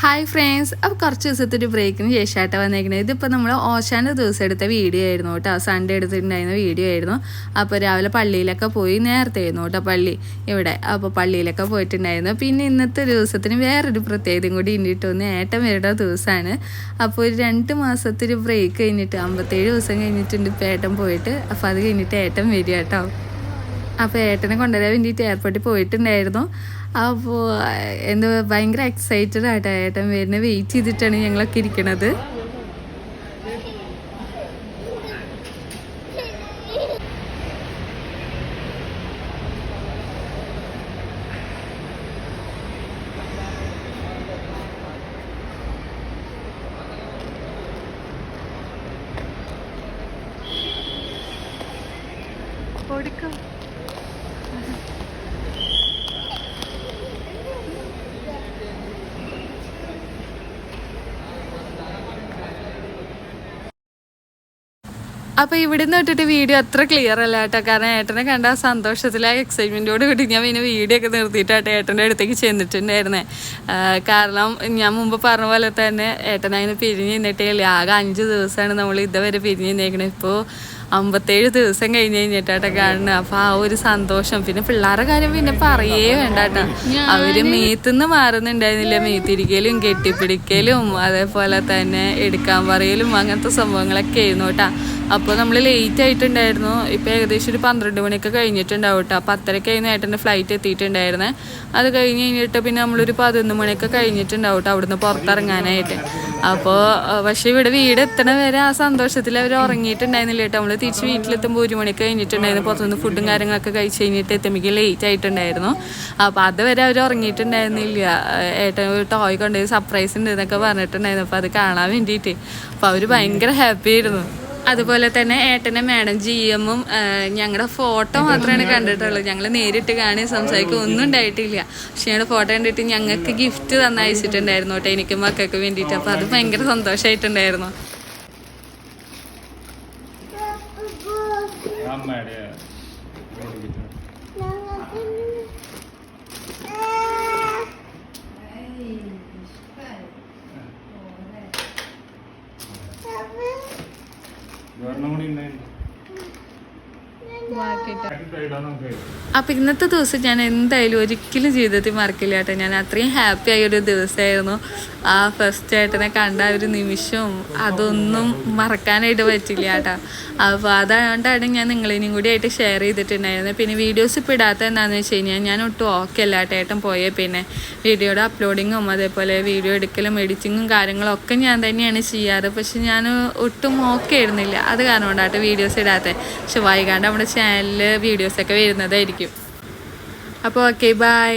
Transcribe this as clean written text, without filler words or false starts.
Hi friends, അപ്പോൾ കുറച്ച് ദിവസത്തെ ഒരു ബ്രേക്കിന് ശേഷമായിട്ട് വന്നേക്കുന്നത്. ഇതിപ്പോൾ നമ്മൾ ഓശാൻ്റെ ദിവസം എടുത്ത വീഡിയോ ആയിരുന്നു കേട്ടോ. സൺഡേ എടുത്തിട്ടുണ്ടായിരുന്ന വീഡിയോ ആയിരുന്നു. അപ്പോൾ രാവിലെ പള്ളിയിലൊക്കെ പോയി, നേരത്തെ ആയിരുന്നു കേട്ടോ പള്ളി ഇവിടെ. അപ്പോൾ പള്ളിയിലൊക്കെ പോയിട്ടുണ്ടായിരുന്നു. പിന്നെ ഇന്നത്തെ ദിവസത്തിന് വേറൊരു പ്രത്യേകതയും കൂടി ഇന്നിട്ടൊന്ന് ഏട്ടൻ വരുന്ന ദിവസമാണ്. അപ്പോൾ ഒരു 2 മാസത്തെ ഒരു ബ്രേക്ക് കഴിഞ്ഞിട്ട് 57 ദിവസം കഴിഞ്ഞിട്ടുണ്ട് ഇപ്പോൾ ഏട്ടൻ പോയിട്ട്. അപ്പോൾ അത് കഴിഞ്ഞിട്ട് ഏട്ടൻ വരിക കേട്ടോ. അപ്പോൾ ഏട്ടനെ കൊണ്ടുവരാൻ വേണ്ടിയിട്ട് എയർപോർട്ടിൽ പോയിട്ടുണ്ടായിരുന്നു. അപ്പോൾ എന്താ ഭയങ്കര എക്സൈറ്റഡ് ആയിട്ടോ ഏട്ടൻ വരുന്ന വെയിറ്റ് ചെയ്തിട്ടാണ് ഞങ്ങളൊക്കെ ഇരിക്കണത്. അപ്പോൾ ഇവിടുന്ന് തൊട്ടിട്ട് വീഡിയോ അത്ര ക്ലിയർ അല്ല കേട്ടോ. കാരണം ഏട്ടനെ കണ്ട ആ സന്തോഷത്തിലെ എക്സൈറ്റ്മെൻറ്റോട് കൂടി ഞാൻ പിന്നെ വീഡിയോ ഒക്കെ നിർത്തിയിട്ടാട്ടോ ഏട്ടൻ്റെ അടുത്തേക്ക് ചെന്നിട്ടുണ്ടായിരുന്നേ. കാരണം ഞാൻ മുമ്പ് പറഞ്ഞ പോലെ തന്നെ ഏട്ടനങ്ങനെ പിരിഞ്ഞ് നിന്നിട്ടേ ഇല്ല. ആകെ 5 ദിവസമാണ് നമ്മൾ ഇതുവരെ പിരിഞ്ഞ് നിന്നേക്കണേ. ഇപ്പോൾ 57 ദിവസം കഴിഞ്ഞ് കഴിഞ്ഞിട്ടാട്ടോ കാണുന്നത്. അപ്പോൾ ആ ഒരു സന്തോഷം, പിന്നെ പിള്ളേരുടെ കാര്യം പിന്നെ പറയേ വേണ്ട കേട്ടോ. അവർ മേത്തുനിന്ന് മാറുന്നുണ്ടായിരുന്നില്ല. മേത്തിരിക്കലും കെട്ടിപ്പിടിക്കലും അതേപോലെ തന്നെ എടുക്കാൻ പറയലും അങ്ങനത്തെ സംഭവങ്ങളൊക്കെ ആയിരുന്നു കേട്ടോ. അപ്പോൾ നമ്മൾ ലേറ്റ് ആയിട്ടുണ്ടായിരുന്നു. ഇപ്പോൾ ഏകദേശം ഒരു 12 മണിയൊക്കെ കഴിഞ്ഞിട്ടുണ്ടാവും കേട്ടോ. 10:30 ഏട്ടൻ്റെ ഫ്ലൈറ്റ് എത്തിയിട്ടുണ്ടായിരുന്നേ. അത് കഴിഞ്ഞ് കഴിഞ്ഞിട്ട് പിന്നെ നമ്മളൊരു 11 മണിയൊക്കെ കഴിഞ്ഞിട്ടുണ്ടാവും കേട്ടോ അവിടുന്ന് പുറത്തിറങ്ങാനായിട്ട്. അപ്പോൾ പക്ഷേ ഇവിടെ വീട് എത്തണ വരെ ആ സന്തോഷത്തിൽ അവർ ഉറങ്ങിയിട്ടുണ്ടായിരുന്നില്ല കേട്ടോ. നമ്മൾ തിരിച്ച് വീട്ടിലെത്തുമ്പോൾ 1 മണിക്ക് കഴിഞ്ഞിട്ടുണ്ടായിരുന്നു. പുറത്തുനിന്ന് ഫുഡും കാര്യങ്ങളൊക്കെ കഴിച്ച് കഴിഞ്ഞിട്ട് എത്തുമ്പോൾ ലേറ്റ് ആയിട്ടുണ്ടായിരുന്നു. അപ്പോൾ അതുവരെ അവർ ഉറങ്ങിയിട്ടുണ്ടായിരുന്നില്ല. ഏട്ടൻ ഒരു ടോയ് കൊണ്ടുപോയി സർപ്രൈസ് ഉണ്ട് എന്നൊക്കെ പറഞ്ഞിട്ടുണ്ടായിരുന്നു. അപ്പോൾ അത് കാണാൻ വേണ്ടിയിട്ട് അപ്പോൾ അവർ ഭയങ്കര ഹാപ്പി ആയിരുന്നു. അതുപോലെ തന്നെ ഏട്ടനെ മാഡം GM-ഉം ഞങ്ങളുടെ ഫോട്ടോ മാത്രമാണ് കണ്ടിട്ടുള്ളത്. ഞങ്ങൾ നേരിട്ട് കാണി സംസാരിക്കുക ഒന്നും ഉണ്ടായിട്ടില്ല. പക്ഷെ ഞങ്ങളുടെ ഫോട്ടോ കണ്ടിട്ട് ഞങ്ങൾക്ക് ഗിഫ്റ്റ് തന്നയച്ചിട്ടുണ്ടായിരുന്നു കേട്ടോ, എനിക്കും മക്കൾക്ക് വേണ്ടിയിട്ട്. അപ്പോൾ അത് ഭയങ്കര സന്തോഷമായിട്ടുണ്ടായിരുന്നു. അപ്പം ഇന്നത്തെ ദിവസം ഞാൻ എന്തായാലും ഒരിക്കലും ജീവിതത്തിൽ മറക്കില്ല കേട്ടോ. ഞാൻ അത്രയും ഹാപ്പി ആയൊരു ദിവസമായിരുന്നു. ആ ഫസ്റ്റ് ഏട്ടനെ കണ്ട ഒരു നിമിഷവും അതൊന്നും മറക്കാനായിട്ട് പറ്റില്ല കേട്ടോ. അപ്പോൾ അതുകൊണ്ടാണ് ഞാൻ നിങ്ങളേനും കൂടി ആയിട്ട് ഷെയർ ചെയ്തിട്ടുണ്ടായിരുന്നത്. പിന്നെ വീഡിയോസ് ഇപ്പോൾ ഇടാത്ത എന്താണെന്ന് വെച്ച് കഴിഞ്ഞാൽ ഞാൻ ഒട്ടും ഓക്കെ അല്ല കേട്ടോ. ഏട്ടൻ പോയേ പിന്നെ വീഡിയോയുടെ അപ്ലോഡിങ്ങും അതേപോലെ വീഡിയോ എടുക്കലും എഡിറ്റിങ്ങും കാര്യങ്ങളും ഒക്കെ ഞാൻ തന്നെയാണ് ചെയ്യാറ്. പക്ഷെ ഞാൻ ഒട്ടും ഓക്കെ ആയിരുന്നില്ല. അത് കാരണം കൊണ്ടാട്ടോ വീഡിയോസ് ഇടാത്തത്. പക്ഷെ വൈകാണ്ട് നമ്മുടെ ചാനലിൽ വീഡിയോസൊക്കെ വരുന്നതായിരിക്കും. അപ്പോൾ ഓക്കെ, ബൈ.